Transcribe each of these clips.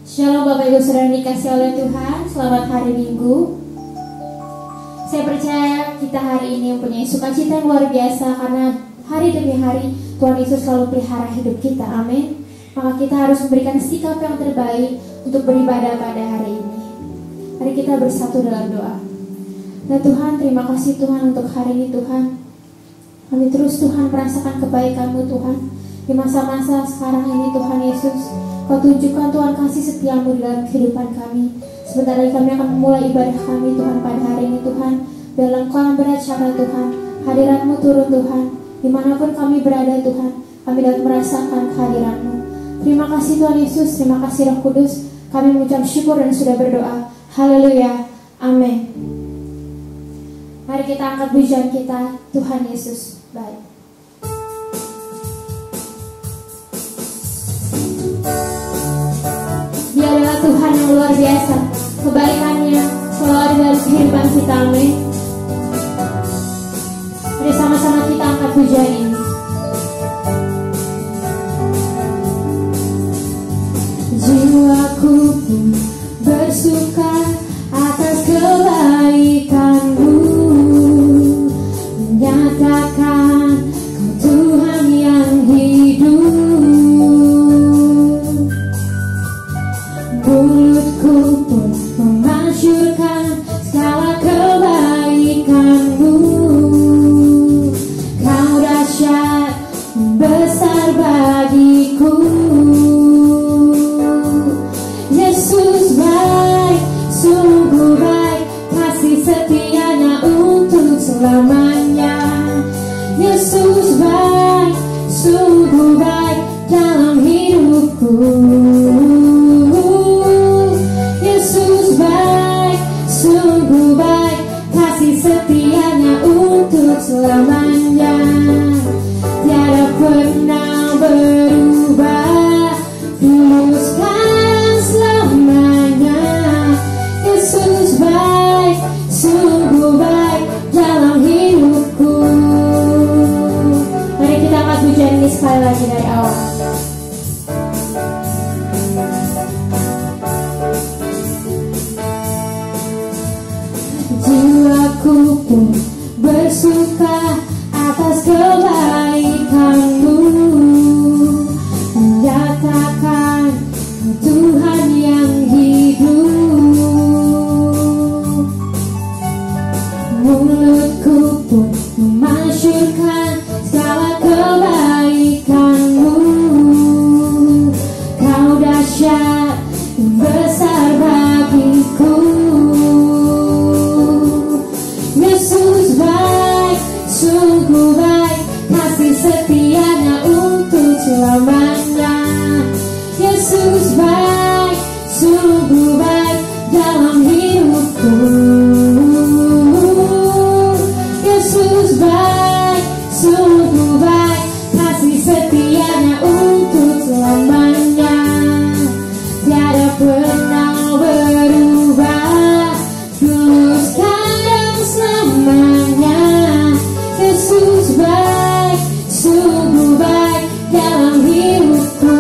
Shalom Bapak Ibu Saudara dikasih oleh Tuhan. Selamat hari Minggu. Saya percaya kita hari ini mempunyai sukacita yang luar biasa karena hari demi hari Tuhan Yesus selalu pelihara hidup kita. Amin. Maka kita harus memberikan sikap yang terbaik untuk beribadah pada hari ini. Mari kita bersatu dalam doa. Nah Tuhan, terima kasih Tuhan untuk hari ini Tuhan. Kami terus Tuhan merasakan kebaikan-Mu Tuhan. Di masa-masa sekarang ini Tuhan Yesus, Kau tunjukkan Tuhan kasih setiamu di dalam kehidupan kami. Sebentar lagi kami akan memulai ibadah kami Tuhan pada hari ini Tuhan. Dalam Kau beracara Tuhan, hadirat-Mu turun Tuhan. Dimanapun kami berada Tuhan, kami dapat merasakan kehadiran-Mu. Terima kasih Tuhan Yesus, terima kasih Roh Kudus. Kami mengucap syukur dan sudah berdoa. Haleluya, amin. Mari kita angkat pujian kita, Tuhan Yesus baik. Dia adalah Tuhan yang luar biasa. Kebaikannya selalu ada dalam kehidupan kita. Amin. Mari sama-sama kita angkat pujian ini. Jiwaku pun bersuka atas kebaikan-Mu, menyatakan Kau Tuhan yang hidup. Mulutku pun memasyurkan segala kebaikan-Mu. Kau dahsyat besar bagiku. Yesus baik, sungguh baik, kasih setianya untuk selamanya. Yesus baik, sungguh baik dalam hidupku. Sungguh baik, kasih setianya untuk selamanya. Tiada pernah berubah, tuluskan selamanya. Yesus baik, sungguh baik dalam hidupku. Mari kita angkat pujian ini sekali lagi dari awal. Jiwaku pun bersuka atas kebaikan-Mu, menyatakan Tuhan yang hidup. Mulutku pun memasyurkan segala kebaikan-Mu. Kau dahsyat besar bagiku. Yesus baik, sungguh baik, kasih setianya untuk selamanya. Yesus baik, sungguh baik dalam hidupku. Yesus baik, sungguh baik, kasih setianya untuk selamanya. Tiada pernah berubah, tuluskan dan selamanya. Yesus baik, sungguh baik dalam hidupku.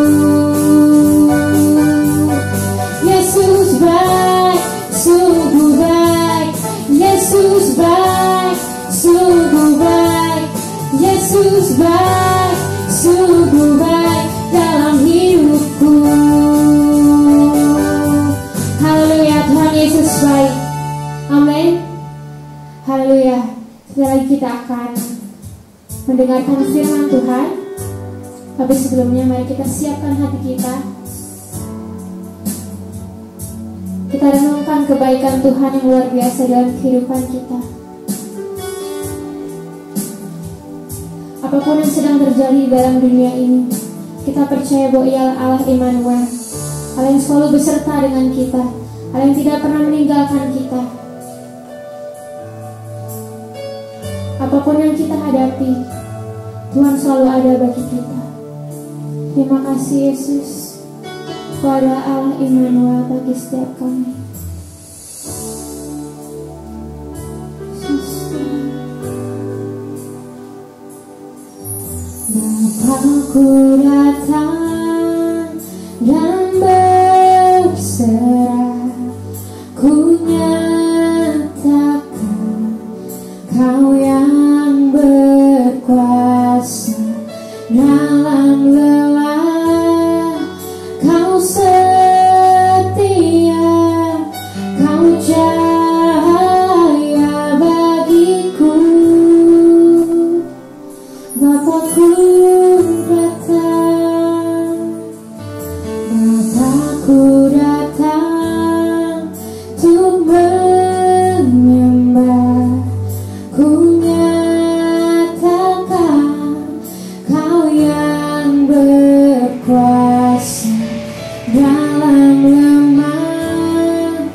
Yesus baik, sungguh baik. Yesus baik, sungguh baik. Yesus baik, sungguh baik dalam hidupku. Haleluya, Tuhan Yesus baik. Amin. Haleluya. Sebentar lagi kita akan mendengarkan firman Tuhan. Tapi sebelumnya mari kita siapkan hati kita. Kita renungkan kebaikan Tuhan yang luar biasa dalam kehidupan kita. Apapun yang sedang terjadi dalam dunia ini, kita percaya bahwa Ia Allah Immanuel, Allah yang selalu beserta dengan kita, Allah yang tidak pernah meninggalkan kita. Apapun yang kita hadapi, Tuhan selalu ada bagi kita. Terima kasih Yesus, kepada Allah Immanuel bagi setiap kami. Aku datang dan berserah, ku nyatakan Kau yang berkuasa dalam lelah, Kau setia, Kau cahaya bagiku. Bapakku datang, Bapakku datang untuk menyembah, ku nyatakan Kau yang berkuasa dalam lemah,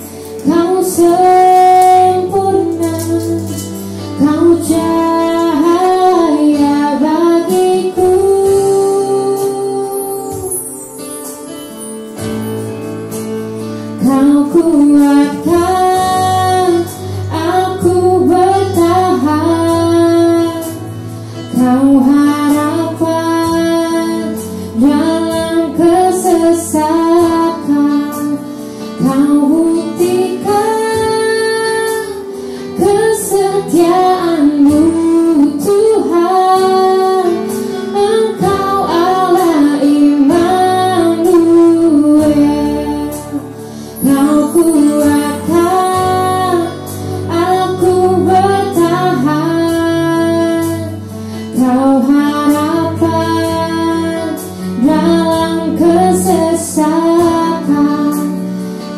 Kau sempurna, Kau cahaya bagiku. Kau kuatkan aku bertahan, Kau harapan dalam kesesakan, Kau buktikan kesetiaan-Mu Tuhan. Engkau Allah Immanuel, Kau kuatkan aku bertahan, Kau harapan dalam kesesakan,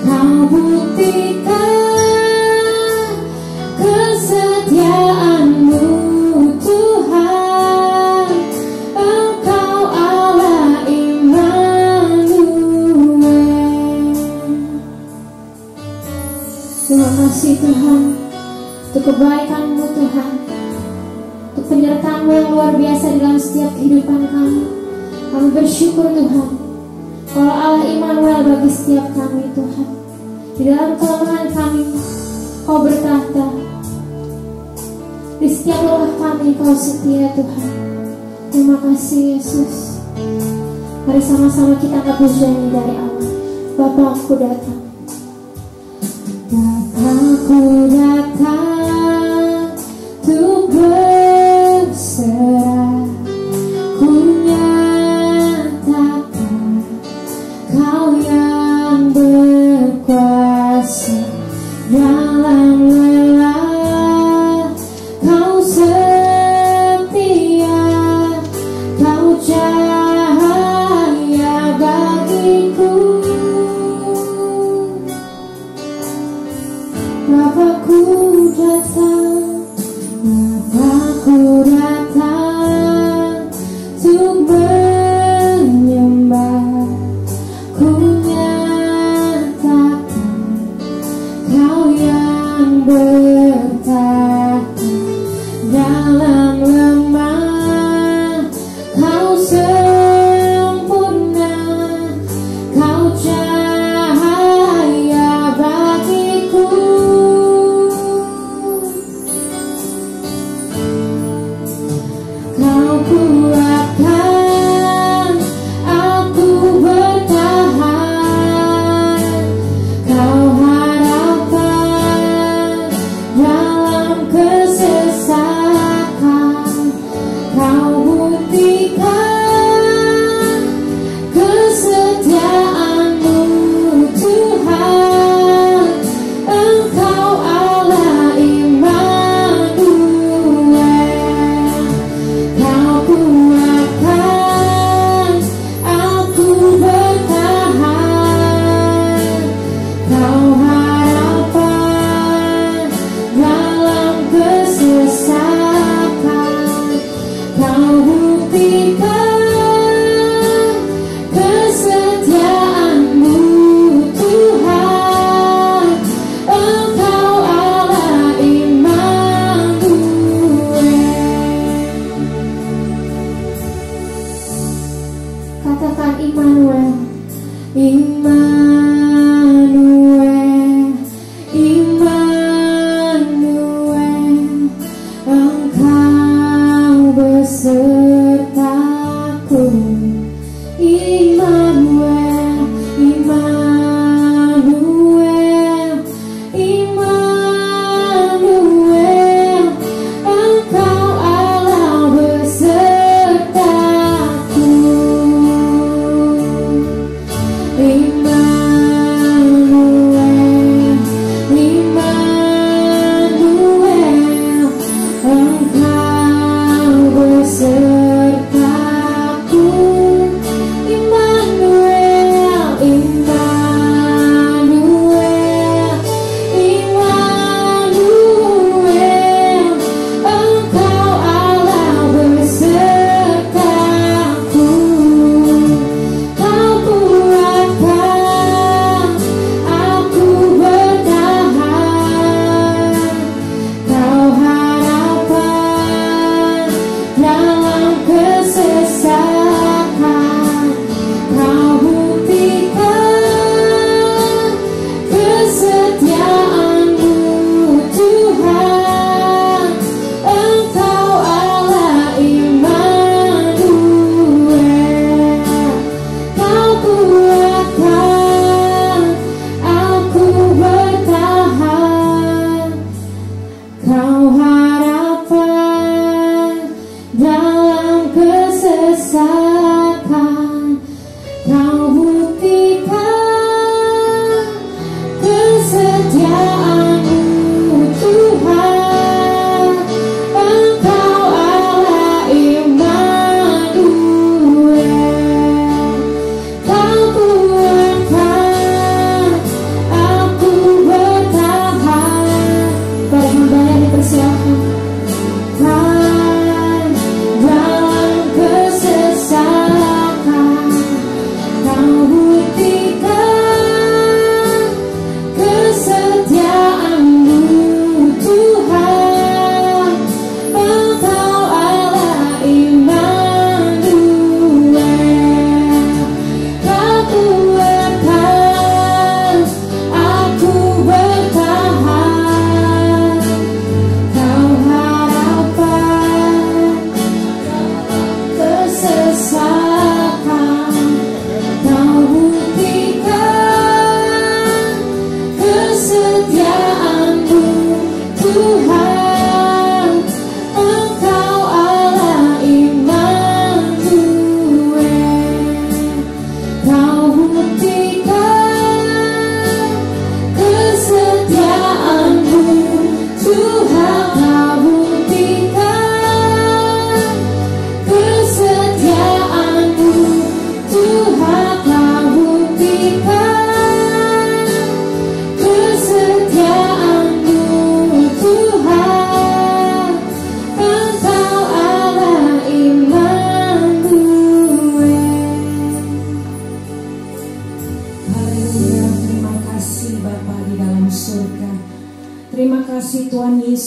Kau buktikan kesetiaan-Mu Tuhan. Engkau Allah Immanuel. Terima kasih Tuhan untuk kebaikan-Mu Tuhan, untuk penyertaan-Mu yang luar biasa dalam setiap kehidupan kami. Kami bersyukur Tuhan, kalau Allah Immanuel bagi setiap kami Tuhan. Di dalam kelemahan kami Kau bertata, di setiap lelah kami Kau setia Tuhan. Terima kasih Yesus. Mari sama-sama kita angkat pujian dari Allah. Bapakku datang, Bapakku datang untuk berserah, ku nyatakan Kau yang berkuasa dalam lelah, Kau setia, Kau cahaya bagiku. Bapakku datang, Bapakku datang untuk menyembah, ku nyatakan Kau yang bertahan dalam lemah, Kau sempurna, Kau cahaya bagiku. Kau kuatkan aku bertahan, Kau harapan dalam kesesakan, Kau buktikan kesetiaan-Mu Tuhan. Engkau Allah Immanuel, Kau kuatkan aku bertahan, Kau harapan dalam kesesakan, Kau buktikan kesetiaan-Mu Tuhan. Engkau Allah Immanuel. Katakan Immanuel, Immanuel, Immanuel. Engkau besertaku.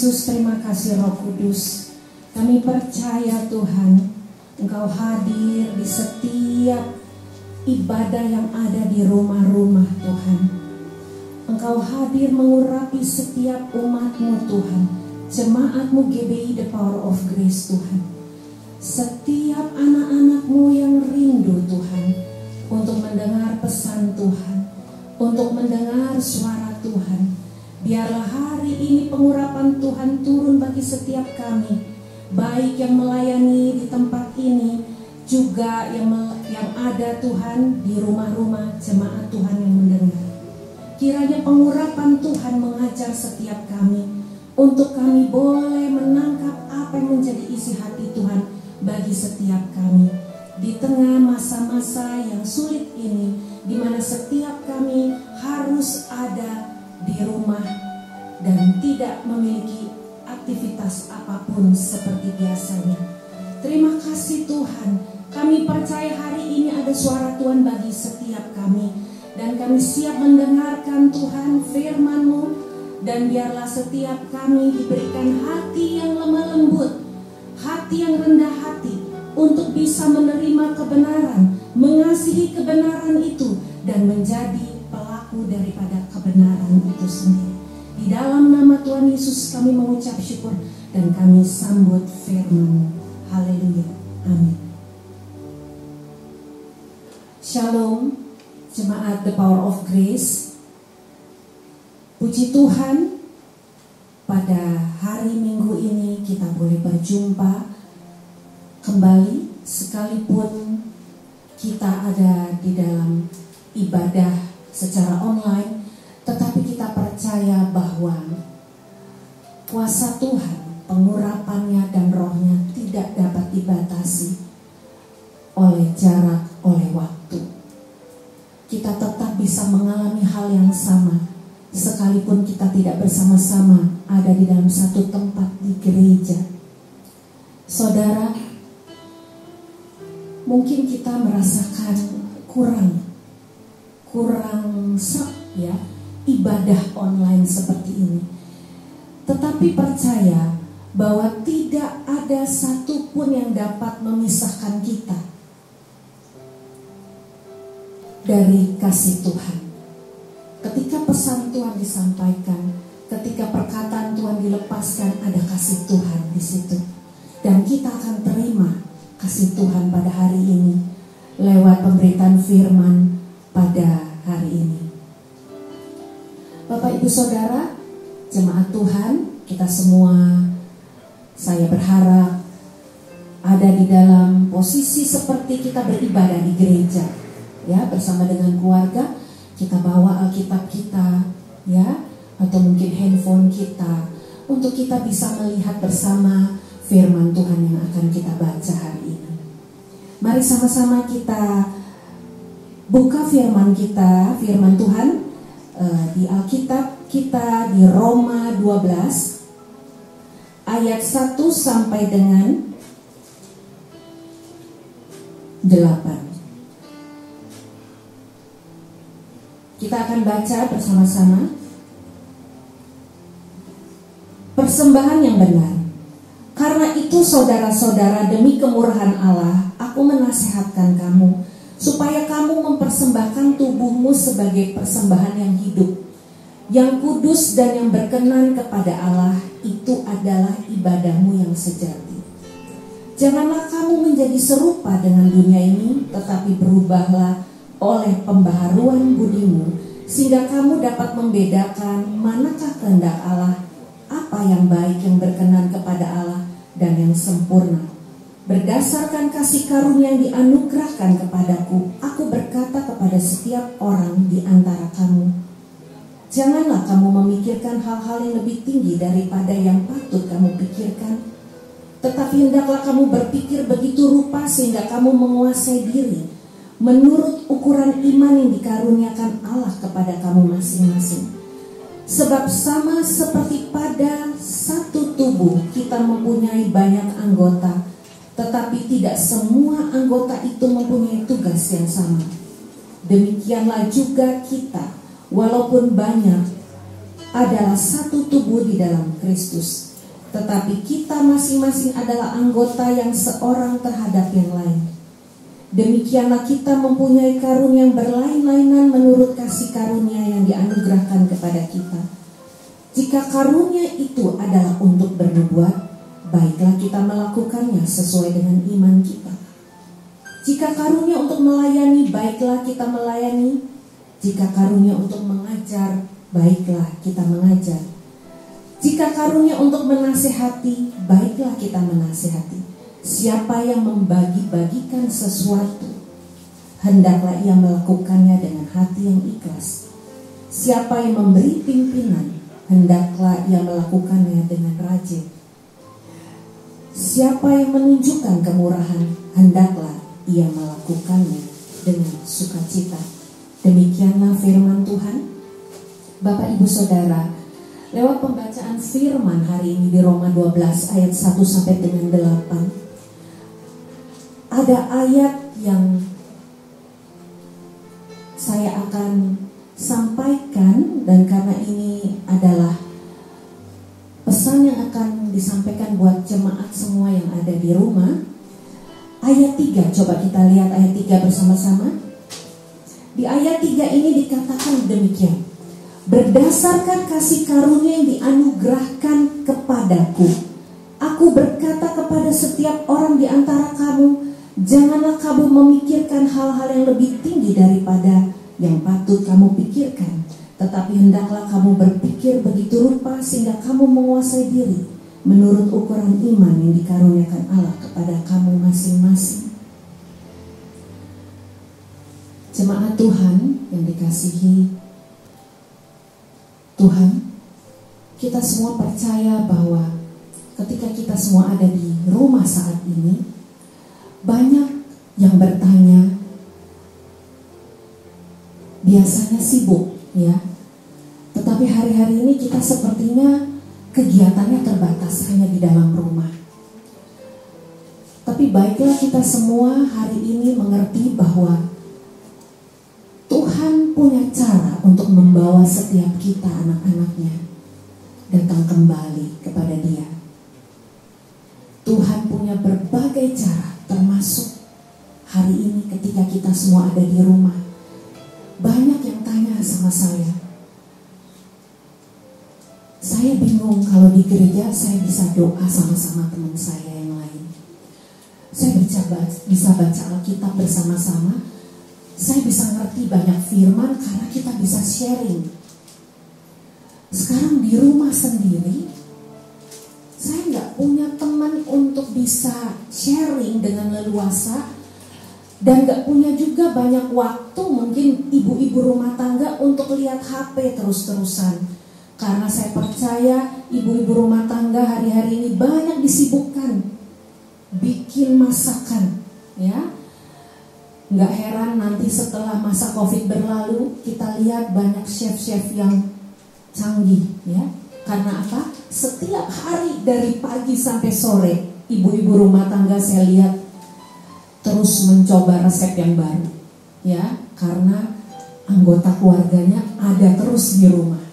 Yesus, terima kasih Roh Kudus. Kami percaya Tuhan, Engkau hadir di setiap ibadah yang ada di rumah-rumah Tuhan. Engkau hadir mengurapi setiap umat-Mu Tuhan, jemaat-Mu GBI The Power of Grace Tuhan. Setiap anak-anak-Mu yang rindu Tuhan untuk mendengar pesan Tuhan, untuk mendengar suara Tuhan. Biarlah hari ini pengurapan Tuhan turun bagi setiap kami, baik yang melayani di tempat ini, juga yang ada Tuhan di rumah-rumah jemaat Tuhan yang mendengar. Kiranya pengurapan Tuhan mengajar setiap kami, untuk kami boleh menangkap apa yang menjadi isi hati Tuhan bagi setiap kami. Di tengah masa-masa yang sulit ini, di mana setiap kami harus ada di rumah dan tidak memiliki aktivitas apapun seperti biasanya. Terima kasih Tuhan, kami percaya hari ini ada suara Tuhan bagi setiap kami, dan kami siap mendengarkan Tuhan firman-Mu, dan biarlah setiap kami diberikan hati yang lemah lembut, hati yang rendah hati, untuk bisa menerima kebenaran, mengasihi kebenaran itu, dan menjadi pelaku daripada kebenaran itu sendiri. Di dalam nama Tuhan Yesus kami mengucap syukur dan kami sambut firman-Mu. Haleluya. Amin. Shalom, jemaat The Power of Grace. Puji Tuhan, pada hari Minggu ini kita boleh berjumpa kembali, sekalipun kita ada di dalam ibadah secara online, tetapi kita percaya bahwa kuasa Tuhan, pengurapannya dan rohnya tidak dapat dibatasi oleh jarak, oleh waktu. Kita tetap bisa mengalami hal yang sama, sekalipun kita tidak bersama-sama ada di dalam satu tempat di gereja. Saudara, mungkin kita merasakan kurang seret ya ibadah online seperti ini. Tetapi percaya bahwa tidak ada satupun yang dapat memisahkan kita dari kasih Tuhan. Ketika pesan Tuhan disampaikan, ketika perkataan Tuhan dilepaskan, ada kasih Tuhan di situ. Dan kita akan terima kasih Tuhan pada hari ini lewat pemberitaan firman pada hari ini. Bapak Ibu Saudara, jemaat Tuhan, kita semua, saya berharap ada di dalam posisi seperti kita beribadah di gereja, ya, bersama dengan keluarga. Kita bawa Alkitab kita, ya, atau mungkin handphone kita, untuk kita bisa melihat bersama firman Tuhan yang akan kita baca hari ini. Mari sama-sama kita buka firman kita, firman Tuhan di Alkitab kita di Roma 12 ayat 1 sampai dengan 8. Kita akan baca bersama-sama. Persembahan yang benar. Karena itu saudara-saudara, demi kemurahan Allah, aku menasihatkan kamu supaya kamu mempersembahkan tubuhmu sebagai persembahan yang hidup, yang kudus dan yang berkenan kepada Allah. Itu adalah ibadahmu yang sejati. Janganlah kamu menjadi serupa dengan dunia ini, tetapi berubahlah oleh pembaharuan budimu, sehingga kamu dapat membedakan manakah kehendak Allah, apa yang baik, yang berkenan kepada Allah, dan yang sempurna. Berdasarkan kasih karunia yang dianugerahkan kepadaku, aku berkata kepada setiap orang di antara kamu, janganlah kamu memikirkan hal-hal yang lebih tinggi daripada yang patut kamu pikirkan, tetapi hendaklah kamu berpikir begitu rupa sehingga kamu menguasai diri menurut ukuran iman yang dikaruniakan Allah kepada kamu masing-masing. Sebab sama seperti pada satu tubuh kita mempunyai banyak anggota, tetapi tidak semua anggota itu mempunyai tugas yang sama. Demikianlah juga kita, walaupun banyak, adalah satu tubuh di dalam Kristus, tetapi kita masing-masing adalah anggota yang seorang terhadap yang lain. Demikianlah kita mempunyai karunia yang berlain-lainan menurut kasih karunia yang dianugerahkan kepada kita. Jika karunia itu adalah untuk bernubuat, baiklah kita melakukannya sesuai dengan iman kita. Jika karunia untuk melayani, baiklah kita melayani. Jika karunia untuk mengajar, baiklah kita mengajar. Jika karunia untuk menasihati, baiklah kita menasihati. Siapa yang membagi-bagikan sesuatu, hendaklah ia melakukannya dengan hati yang ikhlas. Siapa yang memberi pimpinan, hendaklah ia melakukannya dengan rajin. Siapa yang menunjukkan kemurahan, hendaklah ia melakukannya dengan sukacita. Demikianlah firman Tuhan. Bapak Ibu Saudara, lewat pembacaan firman hari ini di Roma 12 ayat 1 sampai dengan 8, ada ayat yang saya akan sampaikan, dan karena ini adalah pesan yang akan disampaikan buat jemaat semua yang ada di rumah. Ayat 3, coba kita lihat ayat 3 bersama-sama. Di ayat 3 ini dikatakan demikian: berdasarkan kasih karunia yang dianugerahkan kepadaku, aku berkata kepada setiap orang di antara kamu, janganlah kamu memikirkan hal-hal yang lebih tinggi daripada yang patut kamu pikirkan, tetapi hendaklah kamu berpikir begitu rupa sehingga kamu menguasai diri menurut ukuran iman yang dikaruniakan Allah kepada kamu masing-masing. Jemaat Tuhan yang dikasihi Tuhan, kita semua percaya bahwa ketika kita semua ada di rumah saat ini, banyak yang bertanya, biasanya sibuk ya, tetapi hari-hari ini kita sepertinya kegiatannya terbatas hanya di dalam rumah. Tapi baiklah kita semua hari ini mengerti bahwa Tuhan punya cara untuk membawa setiap kita, anak-anaknya, datang kembali kepada Dia. Tuhan punya berbagai cara, termasuk hari ini ketika kita semua ada di rumah. Banyak yang tanya sama saya bingung kalau di gereja saya bisa doa sama-sama teman saya yang lain. Saya bisa baca Alkitab bersama-sama. Saya bisa ngerti banyak firman karena kita bisa sharing. Sekarang di rumah sendiri, saya nggak punya teman untuk bisa sharing dengan leluasa, dan nggak punya juga banyak waktu mungkin ibu-ibu rumah tangga untuk lihat HP terus-terusan. Karena saya percaya ibu-ibu rumah tangga hari-hari ini banyak disibukkan bikin masakan, ya. Nggak heran nanti setelah masa Covid berlalu, kita lihat banyak chef-chef yang canggih, ya. Karena apa? Setiap hari dari pagi sampai sore, ibu-ibu rumah tangga saya lihat terus mencoba resep yang baru, ya. Karena anggota keluarganya ada terus di rumah,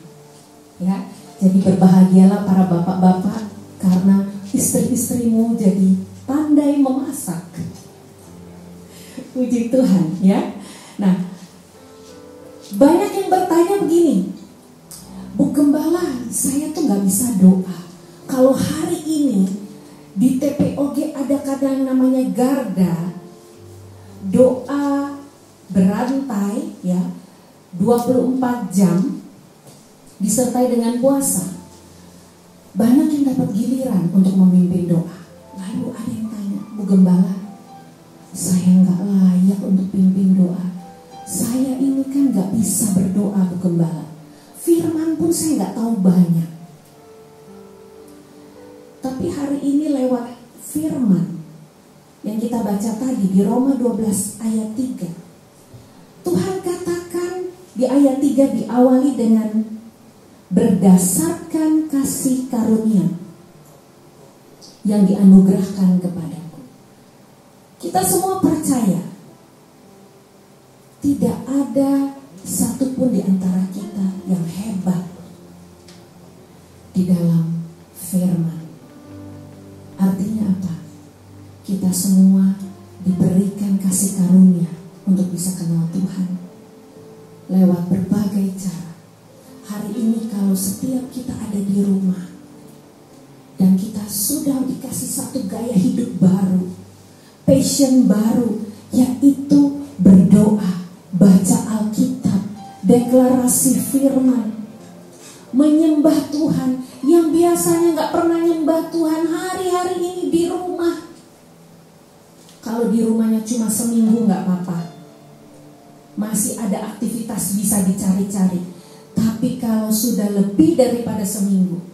ya. Jadi berbahagialah para bapak-bapak karena istri-istrimu jadi pandai memasak. Puji Tuhan, ya. Nah, banyak yang bertanya begini, Bu Gembala, saya tuh gak bisa doa. Kalau hari ini di TPOG ada kadang namanya Garda, doa berantai, ya, 24 jam disertai dengan puasa. Banyak yang dapat giliran untuk memimpin doa. Lalu ada yang tanya, Bu Gembala, saya gak layak untuk pimpin doa. Saya ini kan gak bisa berdoa, Bu Gembala. Firman pun saya gak tahu banyak. Tapi hari ini lewat firman yang kita baca tadi di Roma 12 ayat 3, Tuhan katakan di ayat 3 diawali dengan berdasarkan kasih karunia yang dianugerahkan kepadaku. Kita semua percaya tidak ada satupun di antara kita yang hebat di dalam firman. Artinya apa? Kita semua diberikan kasih karunia untuk bisa kenal Tuhan lewat berbagai cara. Hari ini kalau setiap kita ada di rumah dan kita sudah dikasih satu gaya hidup baru, passion baru, yaitu berdoa, baca Alkitab, deklarasi firman, menyembah Tuhan. Yang biasanya gak pernah nyembah Tuhan, hari-hari ini di rumah. Kalau di rumahnya cuma seminggu gak apa-apa, masih ada aktivitas bisa dicari-cari. Tapi kalau sudah lebih daripada seminggu,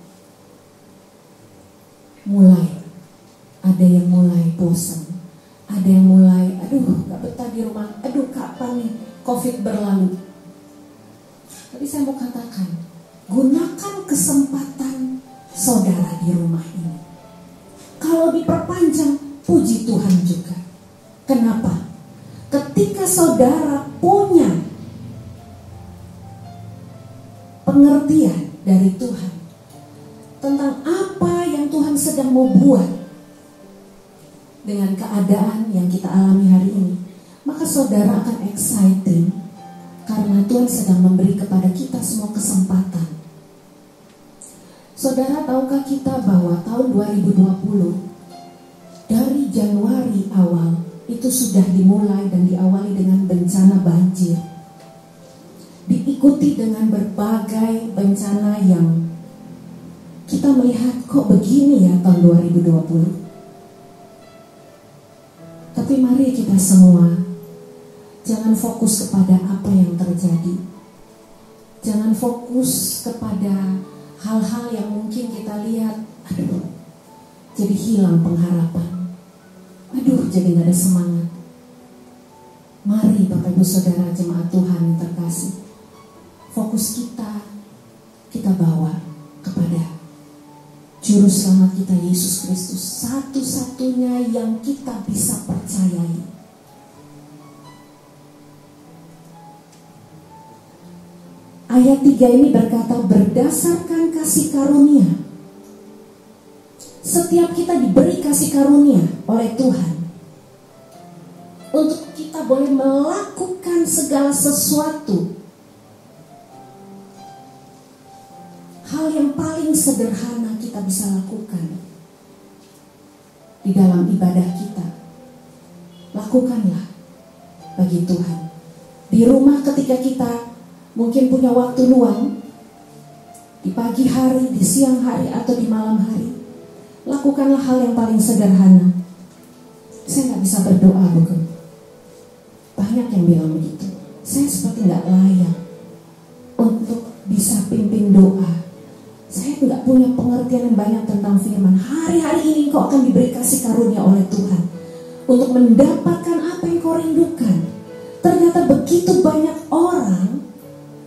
ada yang mulai bosan, ada yang mulai gak betah di rumah, kapan nih COVID berlalu. Tapi saya mau katakan, gunakan kesempatan saudara di rumah ini. Kalau diperpanjang, puji Tuhan juga. Kenapa? Ketika saudara punya pengertian dari Tuhan tentang apa yang Tuhan sedang mau buat dengan keadaan yang kita alami hari ini, maka saudara akan excited karena Tuhan sedang memberi kepada kita semua kesempatan. Saudara, tahukah kita bahwa tahun 2020 dari Januari awal itu sudah dimulai dan diawali dengan bencana banjir, diikuti dengan berbagai bencana yang kita melihat kok begini ya tahun 2020. Tapi mari kita semua jangan fokus kepada apa yang terjadi. Jangan fokus kepada hal-hal yang mungkin kita lihat, jadi hilang pengharapan. Jadi gak ada semangat. Mari Bapak Ibu Saudara jemaat Tuhan yang terkasih, fokus kita bawa kepada Juru Selamat kita Yesus Kristus, satu-satunya yang kita bisa percayai. Ayat 3 ini berkata, berdasarkan kasih karunia. Setiap kita diberi kasih karunia oleh Tuhan untuk kita boleh melakukan segala sesuatu. Hal yang paling sederhana kita bisa lakukan di dalam ibadah kita, lakukanlah bagi Tuhan. Di rumah ketika kita mungkin punya waktu luang, di pagi hari, di siang hari, atau di malam hari, lakukanlah hal yang paling sederhana. Saya gak bisa berdoa, bukan? Banyak yang bilang begitu. Saya seperti gak layak untuk bisa pimpin doa. Saya gak punya pengertian yang banyak tentang firman. Hari-hari ini kau akan diberi kasih karunia oleh Tuhan untuk mendapatkan apa yang kau rindukan. Ternyata begitu banyak orang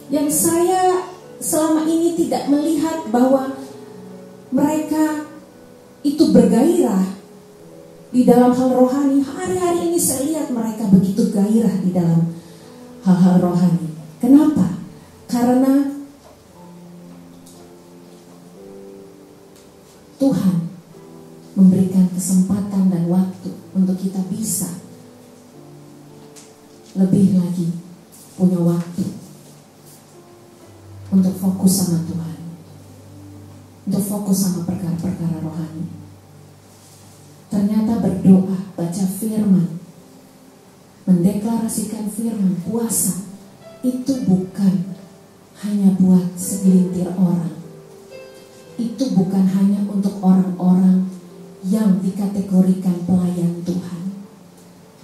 yang saya selama ini tidak melihat bahwa mereka itu bergairah di dalam hal rohani. Hari-hari ini saya lihat mereka begitu gairah di dalam hal-hal rohani. Kenapa? Karena Tuhan memberikan kesempatan dan waktu untuk kita bisa lebih lagi punya waktu untuk fokus sama Tuhan, untuk fokus sama perkara-perkara rohani. Ternyata berdoa, baca firman, mendeklarasikan firman, puasa, itu bukan hanya buat segelintir orang. Itu bukan hanya untuk orang-orang yang dikategorikan pelayan Tuhan,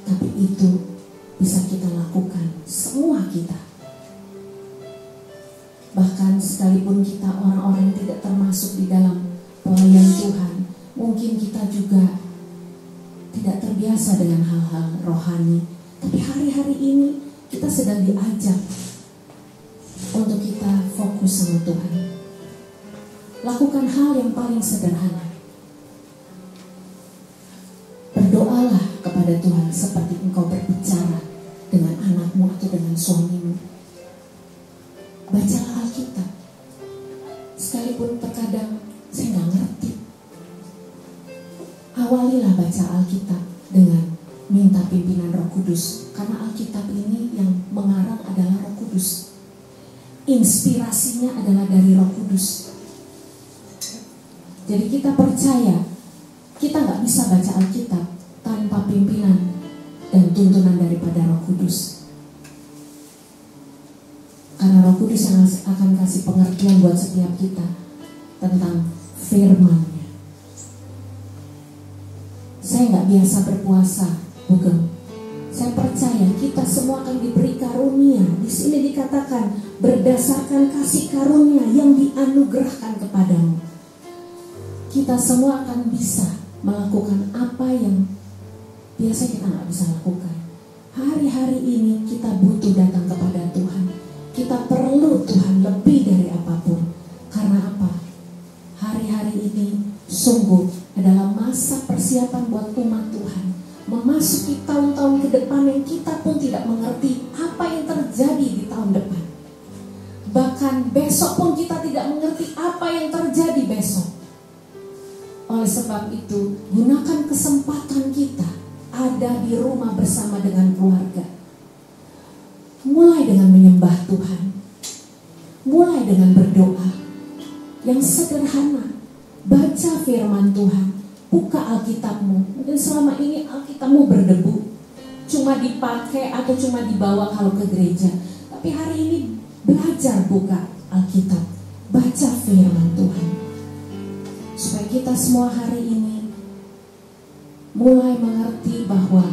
tapi itu bisa kita lakukan semua kita. Bahkan sekalipun kita orang-orang yang tidak termasuk di dalam pelayan Tuhan, mungkin kita juga tidak terbiasa dengan hal-hal rohani, tapi hari-hari ini kita sedang diajak untuk kita fokus sama Tuhan. Lakukan hal yang paling sederhana. Berdoalah kepada Tuhan seperti engkau berbicara dengan anakmu atau dengan suamimu. Bacalah Alkitab. Sekalipun terkadang saya gak ngerti, awalilah baca Alkitab dengan minta pimpinan Roh Kudus, karena Alkitab ini yang mengarang adalah Roh Kudus. Inspirasinya adalah dari Roh Kudus. Jadi kita percaya kita nggak bisa baca Alkitab tanpa pimpinan dan tuntunan daripada Roh Kudus. Karena Roh Kudus yang akan kasih pengertian buat setiap kita tentang firman-Nya. Saya nggak biasa berpuasa, bukan. Saya percaya kita semua akan diberi karunia. Di sini dikatakan berdasarkan kasih karunia yang dianugerahkan kepadamu. Kita semua akan bisa melakukan apa yang biasa kita nggak bisa lakukan. Hari-hari ini kita butuh datang kepada Tuhan. Kita perlu Tuhan lebih dari apapun. Karena apa? Hari-hari ini sungguh adalah masa persiapan buat umat Tuhan. Memasuki tahun-tahun ke depan yang kita pun tidak mengerti apa yang terjadi di tahun depan. Bahkan besok pun kita tidak mengerti apa yang terjadi besok. Oleh sebab itu, gunakan kesempatan kita ada di rumah bersama dengan keluarga. Mulai dengan menyembah Tuhan. Mulai dengan berdoa yang sederhana. Baca firman Tuhan. Buka Alkitabmu. Mungkin selama ini Alkitabmu berdebu, cuma dipakai atau cuma dibawa kalau ke gereja. Tapi hari ini belajar buka Alkitab. Baca firman Tuhan. Supaya kita semua hari ini mulai mengerti bahwa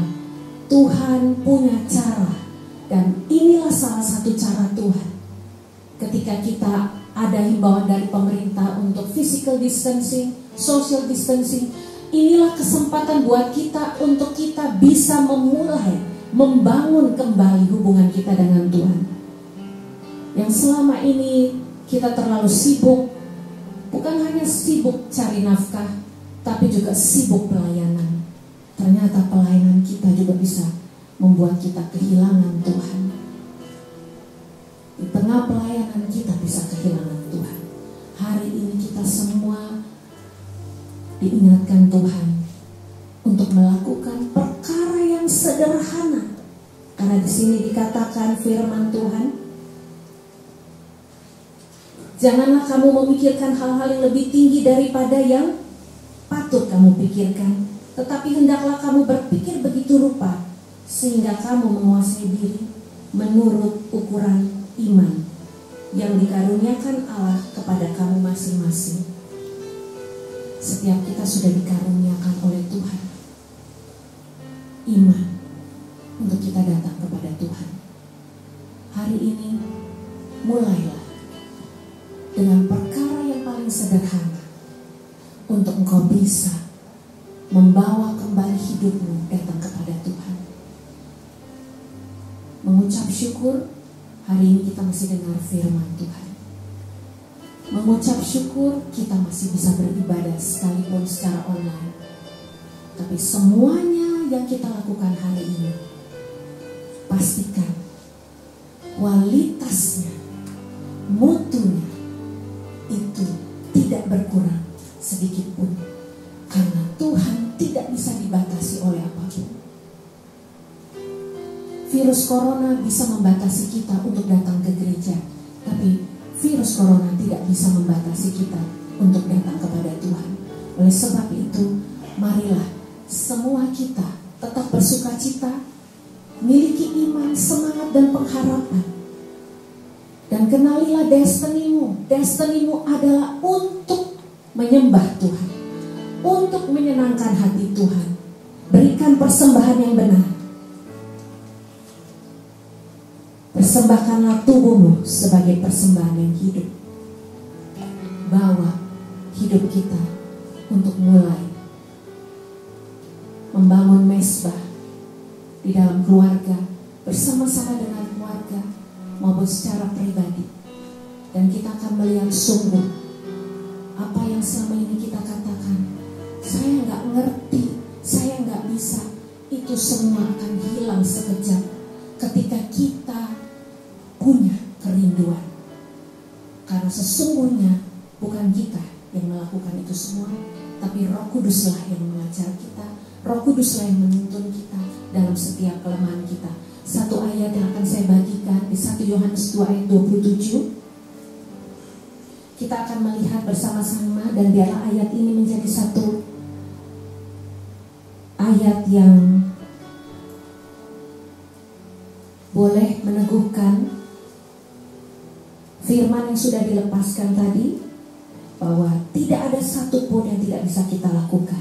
Tuhan punya cara. Dan inilah salah satu cara Tuhan. Ketika kita ada himbauan dari pemerintah untuk physical distancing, social distancing, inilah kesempatan buat kita untuk kita bisa memulai membangun kembali hubungan kita dengan Tuhan. Yang selama ini kita terlalu sibuk, bukan hanya sibuk cari nafkah, tapi juga sibuk pelayanan. Ternyata pelayanan kita juga bisa membuat kita kehilangan Tuhan. Di tengah pelayanan kita bisa kehilangan Tuhan. Hari ini kita semua diingatkan Tuhan untuk melakukan perkara yang sederhana. Karena di sini dikatakan firman Tuhan, janganlah kamu memikirkan hal-hal yang lebih tinggi daripada yang patut kamu pikirkan, tetapi hendaklah kamu berpikir begitu rupa sehingga kamu menguasai diri menurut ukuran iman yang dikaruniakan Allah kepada kamu masing-masing. Setiap kita sudah dikaruniakan oleh Tuhan iman untuk kita datang kepada Tuhan. Hari ini mulailah dengan perkara yang paling sederhana untuk engkau bisa membawa kembali hidupmu datang kepada Tuhan. Mengucap syukur, hari ini kita masih dengar firman Tuhan. Mengucap syukur, kita masih bisa beribadah sekalipun secara online. Tapi semuanya yang kita lakukan hari ini, pastikan kualitasnya, mutunya itu tidak berkurang sedikit pun. Karena Tuhan tidak bisa dibatasi oleh apapun. Virus corona bisa membatasi kita untuk datang ke gereja, tapi virus corona tidak bisa membatasi kita untuk datang kepada Tuhan. Oleh sebab itu, marilah semua kita tetap bersukacita, miliki iman, semangat dan pengharapan. Dan kenalilah destinimu. Destinimu adalah untuk menyembah Tuhan, untuk menyenangkan hati Tuhan. Berikan persembahan yang benar. Persembahkanlah tubuhmu sebagai persembahan yang hidup. Bawa hidup kita untuk mulai membangun mesbah di dalam keluarga, bersama-sama dengan keluarga maupun secara pribadi. Dan kita akan melihat sungguh apa yang selama ini kita katakan, saya nggak ngerti, saya nggak bisa, itu semua akan hilang sekejap ketika kita punya kerinduan. Karena sesungguhnya bukan kita yang melakukan itu semua, tapi Roh Kuduslah yang melakukan. mengajar kita. Roh Kuduslah yang menuntun kita dalam setiap kelemahan kita. Satu ayat yang akan saya bagikan di 1 Yohanes 2 ayat 27. Kita akan melihat bersama-sama, dan biarlah ayat ini menjadi satu ayat yang boleh meneguhkan firman yang sudah dilepaskan tadi, bahwa tidak ada satupun yang tidak bisa kita lakukan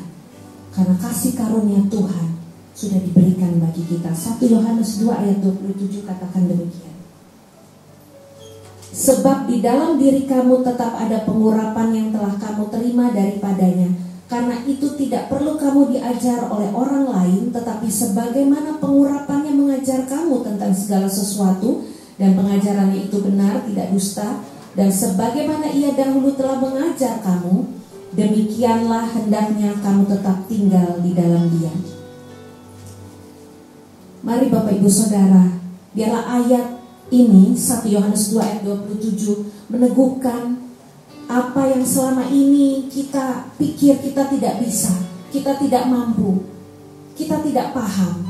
karena kasih karunia Tuhan sudah diberikan bagi kita. 1 Yohanes 2 ayat 27 katakan demikian. Sebab di dalam diri kamu tetap ada pengurapan yang telah kamu terima daripadanya. Karena itu tidak perlu kamu diajar oleh orang lain, tetapi sebagaimana pengurapannya mengajar kamu tentang segala sesuatu, dan pengajarannya itu benar, tidak dusta, dan sebagaimana ia dahulu telah mengajar kamu, demikianlah hendaknya kamu tetap tinggal di dalam Dia. Mari Bapak Ibu Saudara, biarlah ayat ini 1 Yohanes 2 ayat 27 meneguhkan apa yang selama ini kita pikir kita tidak bisa, kita tidak mampu, kita tidak paham,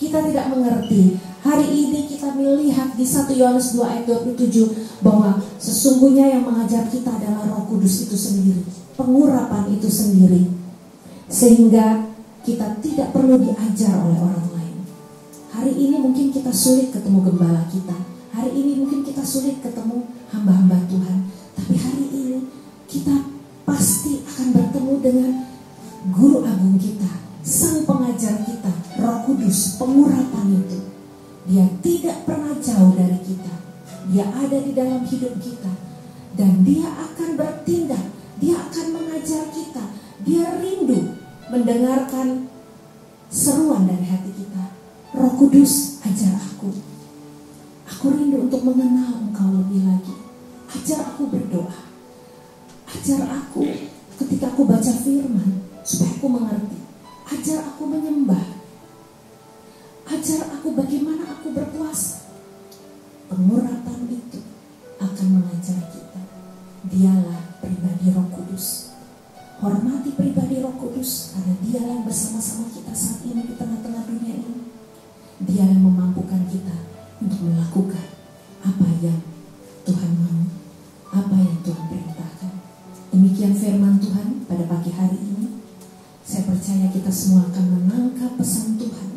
kita tidak mengerti. Hari ini kita melihat di 1 Yohanes 2 ayat 27 bahwa sesungguhnya yang mengajar kita adalah Roh Kudus itu sendiri, pengurapan itu sendiri, sehingga kita tidak perlu diajar oleh orang lain. Hari ini mungkin kita sulit ketemu gembala kita, hari ini mungkin kita sulit ketemu hamba-hamba Tuhan, tapi hari ini kita pasti akan bertemu dengan Guru Agung kita, Sang Pengajar kita, Roh Kudus, pengurapan itu. Dia tidak pernah jauh dari kita, Dia ada di dalam hidup kita, dan Dia akan bertindak, Dia akan mengajar kita. Dia rindu mendengarkan seruan dari hati kita. Roh Kudus, ajar aku. Aku rindu untuk mengenal Engkau lebih lagi. Ajar aku berdoa. Ajar aku ketika aku baca firman, supaya aku mengerti. Ajar aku menyembah. Ajar aku bagaimana aku berpuasa. Pengurapan itu akan mengajar kita. Dialah pribadi Roh Kudus. Hormati pribadi Roh Kudus, karena Dialah yang bersama-sama kita saat ini di tengah-tengah dunia ini. Dia yang memampukan kita untuk melakukan apa yang Tuhan mau, apa yang Tuhan perintahkan. Demikian firman Tuhan pada pagi hari ini. Saya percaya kita semua akan menangkap pesan Tuhan.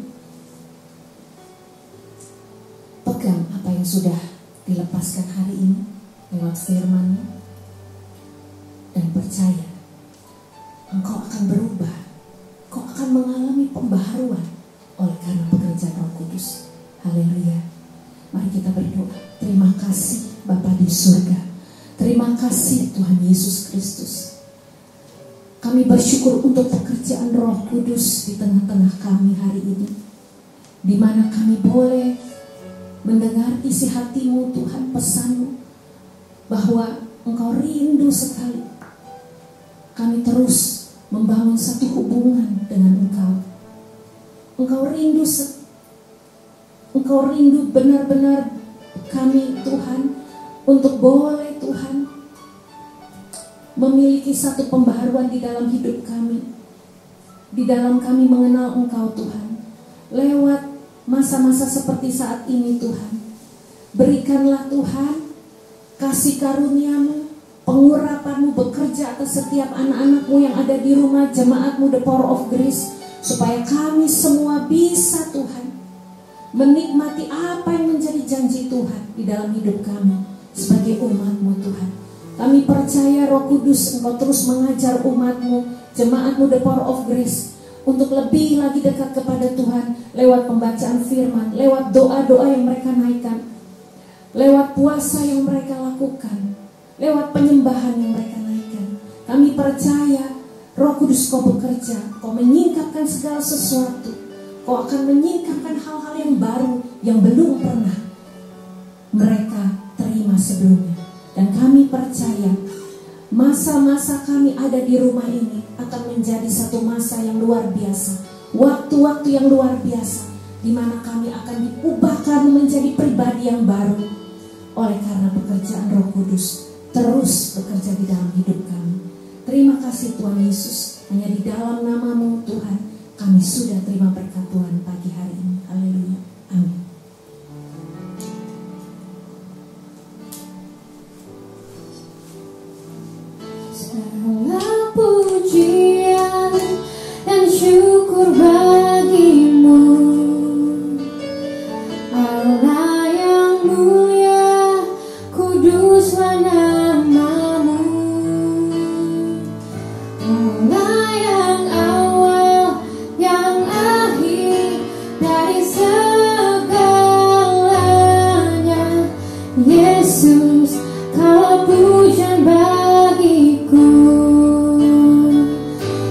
Pegang apa yang sudah dilepaskan hari ini lewat firman-Nya, dan percaya engkau akan berubah, engkau akan mengalami pembaharuan oleh karena pekerjaan Roh Kudus. Haleluya. Mari kita berdoa. Terima kasih Bapa di surga. Terima kasih Tuhan Yesus Kristus. Kami bersyukur untuk pekerjaan Roh Kudus di tengah-tengah kami hari ini, di mana kami boleh mendengar isi hati-Mu Tuhan, pesan-Mu bahwa Engkau rindu sekali kami terus membangun satu hubungan dengan Engkau. Engkau rindu benar-benar kami Tuhan untuk boleh Tuhan memiliki satu pembaharuan di dalam hidup kami, di dalam kami mengenal Engkau Tuhan. Lewat masa-masa seperti saat ini Tuhan, berikanlah Tuhan kasih karunia-Mu, pengurapan-Mu bekerja atas setiap anak-anak-Mu yang ada di rumah, jemaat-Mu The Power of Grace, supaya kami semua bisa Tuhan menikmati apa yang menjadi janji Tuhan di dalam hidup kami sebagai umat-Mu Tuhan. Kami percaya Roh Kudus Engkau terus mengajar umat-Mu, jemaat-Mu The Power of Grace, untuk lebih lagi dekat kepada Tuhan lewat pembacaan firman, lewat doa-doa yang mereka naikkan, lewat puasa yang mereka lakukan, lewat penyembahan yang mereka naikkan. Kami percaya Roh Kudus Kau bekerja, Kau menyingkapkan segala sesuatu, Kau akan menyingkapkan hal-hal yang baru yang belum pernah mereka terima sebelumnya. Dan kami percaya masa-masa kami ada di rumah ini akan menjadi satu masa yang luar biasa, waktu-waktu yang luar biasa, di mana kami akan diubahkan menjadi pribadi yang baru oleh karena pekerjaan Roh Kudus terus bekerja di dalam hidup kami. Terima kasih Tuhan Yesus. Hanya di dalam nama-Mu Tuhan kami sudah terima berkat Tuhan pagi hari ini. Haleluya. Amin. Segala pujian dan syukur bagimu, Allah yang mulia, kuduslah nama-Mu. Allah yang awal, yang akhir dari segalanya. Yesus, Kau pujian bagiku.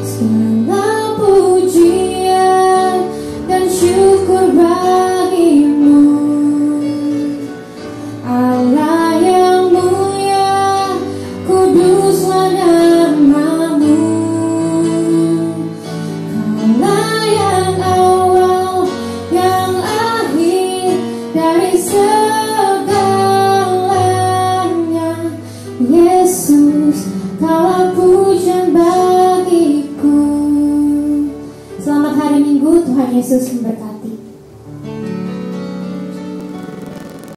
Segala pujian dan syukur bagimu, Allah yang mulia, kuduslah nama-Mu.